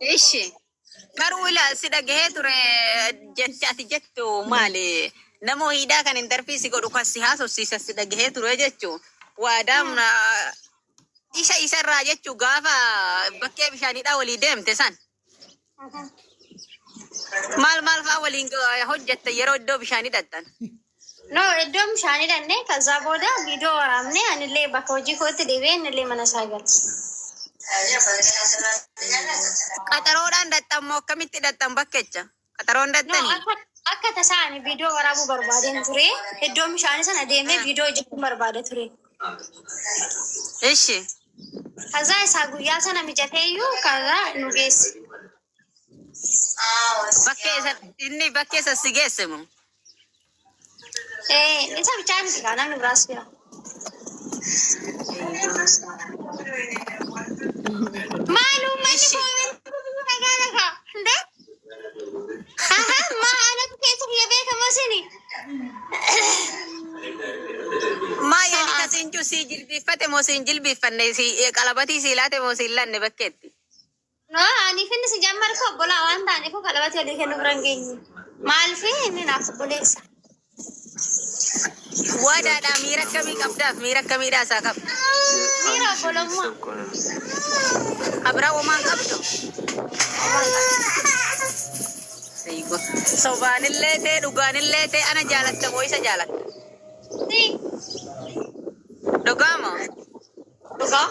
إيشي قالوا لا سيدا جهتور جتاتي جتو مالي نمو هيدا كان انترفيسي قدو كاسيها سوسيسا سيدا جهتور جتو وادام إيشا إيشا راجتو غافا بكي بشاني دا ولي ديم تسان مال فاولين حجة يرو دو بشاني دتان No, iddoo bishaanii dhannee kaza booda viidiyoo waraabnee anillee bakka hojii kootti deebi'ee innillee mana isaa galche. Qaxaroodhaan dattammoo akkamitti dattan bakkecha? Qaxaroon dattanii? Akka tasaani viidiyoo waraabuu barbaadeen ture. Iddoo bishaanii sana deemee viidiyoo hojjechuun barbaade ture. Ishi. Kaza isaa guyyaa sana mijateeyyuu kaza nu geesse. Inni bakkee isa si geesse moo? Isa bichaan miti kaa namni biraas jira. Maaluu manni koomentii nagaa nagaa hundee? Maa anatu keessa biyya beekamoo sini? Maa yaani kasiin cusii jilbiiffate moo siin jilbiiffanne qalabatii sii laate moo siin lanne bakkeetti? No, ani finni si jammar ko bola waan ta'aniif qalabatii walii kennu bira hin geenye. Maaliif inni naaf buleessa? Wadaadha miira akkamii qabdaaf miira akkamiidhaa isaa qabda? Miira bolommaa. Abraa homaan qabdu? Sobaanillee ta'e dhugaanillee ta'e ana jaalatta moo isa jaalatta? Dhugaa moo? Dhugaa.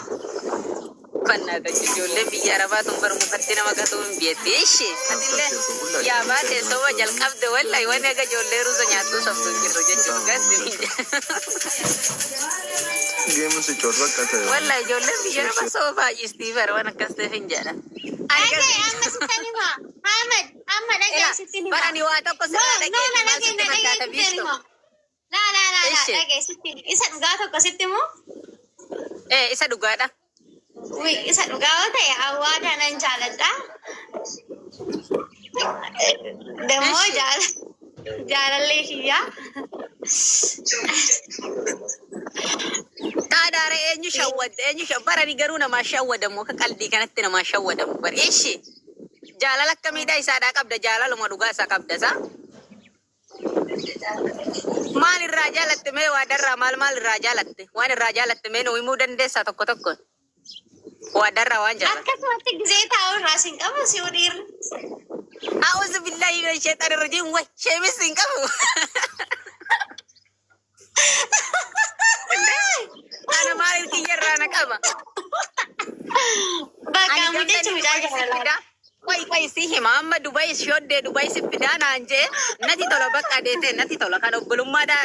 Fannaata ijoollee biyya arabaa tun bar mukatti nama gatuu hin beekti. Ishi atillee yaa baate soba jalqabde wallahi waan aga ijoollee ruusa nyaattuu sabdu hin jirru jechuun gasti hin Geemu si coot bakka ta'e. Wallahi ijoollee biyya arabaa soba baay'istii bara waan akkas ta'eef hin jedhan. Amma sittani maa? Amma dhagee sittini maa? Barani waa tokko sirraa dhagee maal sitti fakkaata biistu? Laa dhagee sittini. Isa dhugaa tokko sitti moo? Isa dhugaadha. Isa dhugaa yoo ta'e hawwaadhaan nan jaaladha. Demoo jaalallee kiyyaa. Taadaara eenyu shawwadda barani garuu namaa shawwadamu akka qalbii kanatti namaa shawwadamu bari ishi jaalala akkamiidha isaadhaa qabda jaalaluma dhugaa isaa qabda isaa maal irraa jaalatte mee waadarraa maal irraa jaalatte waan irraa jaalatte mee nu himuu dandeessaa tokko tokko waadarraa waan jaalatte akkasumatti gizee taa'uu irraa sin qabu si hudhiirri. A'uuzu billahi min shaytaani rajiim way sheemis sin qabu. Ana maal kiyyarraa na qaba. Bakka mudachu jaalala. Wai si hima amma Dubai shodde Dubai si fidana anje nati tola bakka deete nati tola kan obbolummaa da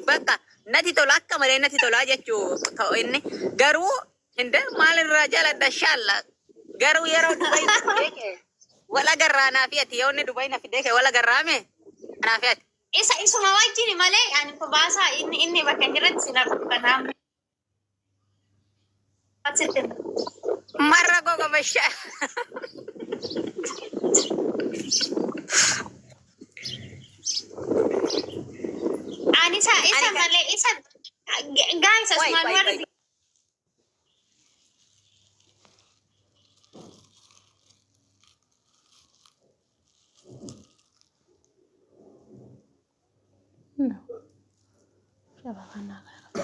bakka nati tola akka malee nati tola jechuu ta'u inni garuu hinde maal irraa jaaladha shalla garuu yeroo Dubai fideke wala garraanaa fi ati yoonni Dubai na fideke wala garraame anaa fi ati isuma wajjin malee ani ko baasaa inni bakka jirratti sin argu kanaaf. Marra gogo basha. Ani isa malee isa guys asuma warri No. Siapa kana kana.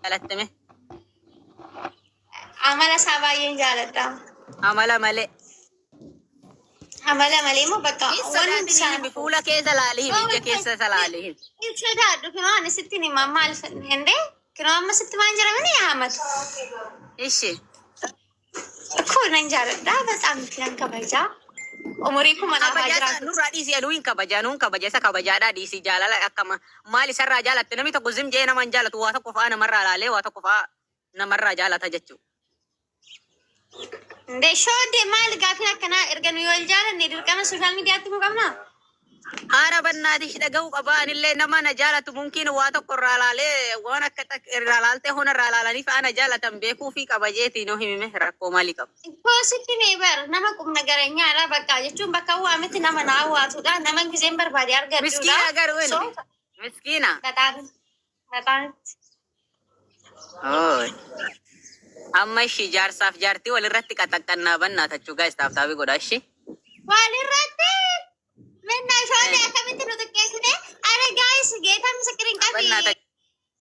Jaalatte me amala sabaayeen jaaladha. amala malee Moo bakka waan isaan fuula keessa laalii biyya keessa salaalii sodaadhu kinoo ani sitti ni maal hende kinoo amma sitti maan jiramani Ahmad. ishi Kunan jaaladha በጣም kan kabajaa. Umurii kuma nama jiraatu. Nurraa dhiisii aduu hin kabaja nuun kabaja isa kabajaadhaa dhiisii jaalala akkama maal isarraa jaalatte namni tokko zimjee nama hin jaalatu waa tokko fa'aa namarraa laalee waa tokko fa'aa namarraa jaalata jechuudha. Shoodde maal gaafii akkanaa erga nu yoo jaalanne dirqama sooshaal miidiyaatti mu qabna? Ara bannaatish dhaga'uu qaba. Anillee nama na jaalatu mumkin waa tokko irraa laalee waan akka irraa laaltee hona irraa laalaniif ana jaalatan beekuu fi qaba jeetii noo himime rakkoo maalii qaba. Koositti meebar nama qubna gareenyaadha bakka jechuun bakka waamitti nama na hawwaatudha. Nama giseen barbaade argatudha. Miskiina garuu inni. Miskiina. Bataatti. Oh. Amma ishii jaarsaaf jaartii walirratti qaxaqqannaa bannaatachuu gaa'is taaftaafii godha ishii. Walirratti. Minna shoodee akkamitti nu xiqqeessine? Are gaa'is geetaa misikiriin qabii. Bannaatachuu.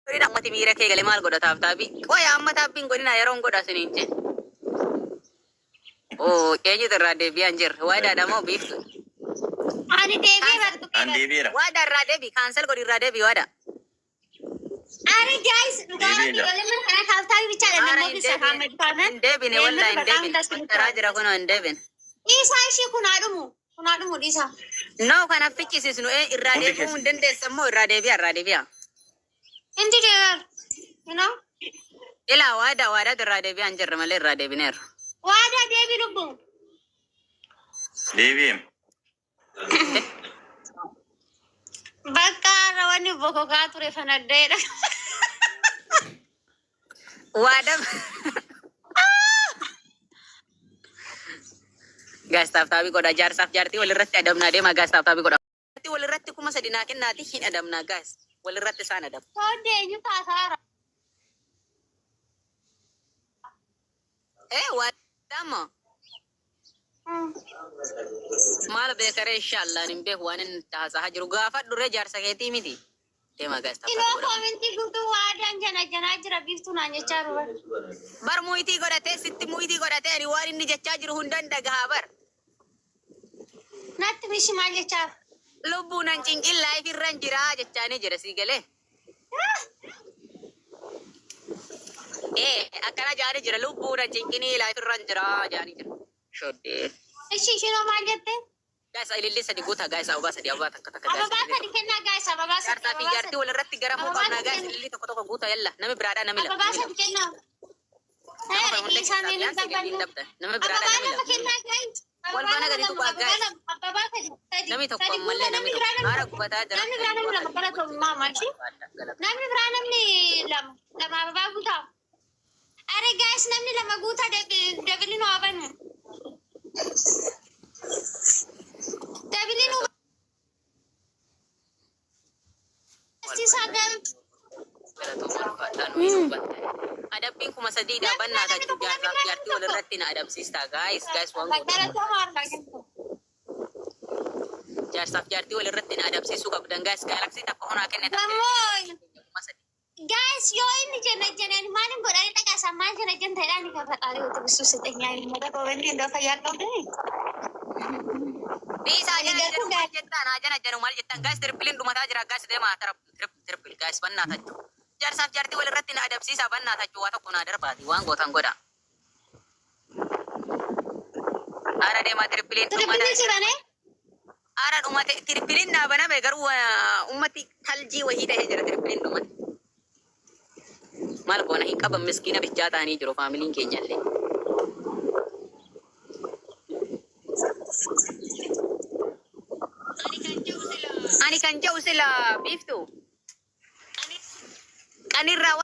Firiidhaan mati miira kee galee maal godha taaftaafii? Qoya amma taaffiin godina yeroon godha siniin jee. Oh, eenyutu irraa deebi'aan jirra. Waadaadha moo biiftu? Ani deebii bartu Andeebiira. Waada irraa deebi. Kaansel godhi irraa deebi waada. Are gaa'is dhugaara dhiirolee mana kana kaaftaa bichaadha namoota isa haamad faanan. Hin deebine wallaa hin deebine. Taraa jira kunoo hin deebine. Dhiisaa ishii kunaa dhumu dhiisaa. Noo kana ficcisiisnu irraa deebi'uu hin dandeessa immoo irraa deebi'a. Inti deebi'ar. You know? Ilaa waada irraa deebi'aan jirra malee irraa deebineerra. Waadaa deebii lubbuun. Deebi'eem. Bakka rawanni bokokaa ture fanaddeedha. Waada. Gaastaaf taabii godha jaarsaaf jaartii walirratti adamnaa deema gaastaaf taabii godha. Walirratti kuma sadi naa kennaati hin adamnaa gaas. Walirratti isaan adamu. Soodde eenyu taasaara. Waadama. Maal beekaree inshaallah hin beeku waan inni taasaa jiru gaafa duree jaarsa keetii miti. Deema gaastaaf taabii Iloo godha. koomintii guutuu waadaan janaa jira biiftuu naan jechaa ruba. Bar muitii godhatee sitti muitii godhatee ani waan inni jechaa jiru hundan dhagahaa bar. Natti bishi maal jechaa? Lubbuun an cinqillaa ifirran jiraa jechaanii jira sii galee. Akkana jaani jira lubbuun an cinqinii laa ifirran jiraa jaanii jira. Shoddee. Ishiinoo maal jettee? Gaasa ilillee sadi guutaa gaasa obaa sadi abbaa takka takka Ababaa gaasa. sadi kennaa gaasa ababaa sadi. Jaarsaa fi jaartii walirratti gara moo qabnaa gaasa ilillee tokko tokko guutaa yalla nami biraadhaa nami lama. Ababaa sadi kennaa. Isaanii ni dabbannu. Nami biraadhaa nami Ababaa lama lama. kennaa gaa'is. Wal faana gadi tuqaa gaa'is. Ababaa sadi. Nami tokko ammallee nami tokko haara gubataa jira. Namni biraa namni lama galatoomuu maamaachi. Namni biraa namni lama ababaa guutaa. Are gaa'is namni lama guutaa dabiliin oofan. Dabiliin adabbiin kuma sadii dhaabannaa tachuu jaarsaaf jaartii walirratti na adabsiistaa gaayis waan jaarsaaf jaartii walirratti na adabsiisuu qabdan gaayis gaalaksii takka honaa kenneta. Guys, yo ini jenna maalin godhanii dhaqaasan maal jenna ta'edhaan kan faqaarii wata bisuu sixeenyaa ilmoo dhaqoo wanti hundoo fayyaa qabdanii. Dhiisaa jana jettaan haa jana maal jettaan gaayis tiripiliin dhumataa jira gaayis deemaa tiripil gaayis bannaa tachuu. Jaarsaaf jaartii walirratti na adabsiisaa bannaa tachuu waa tokko naa darbaati waan gootan godha. Aara deemaa tiripiliin Tiripilii jiranii? Aara dhumate tiripiliin naa baname garuu ummati taljii wahii ta'ee jira tiripiliin dhumate. Maal goona hin qaban miskiina bichaa ta'anii jiru faamiliin keenyallee. Ani kan jedhu sila biiftu. Qanirraa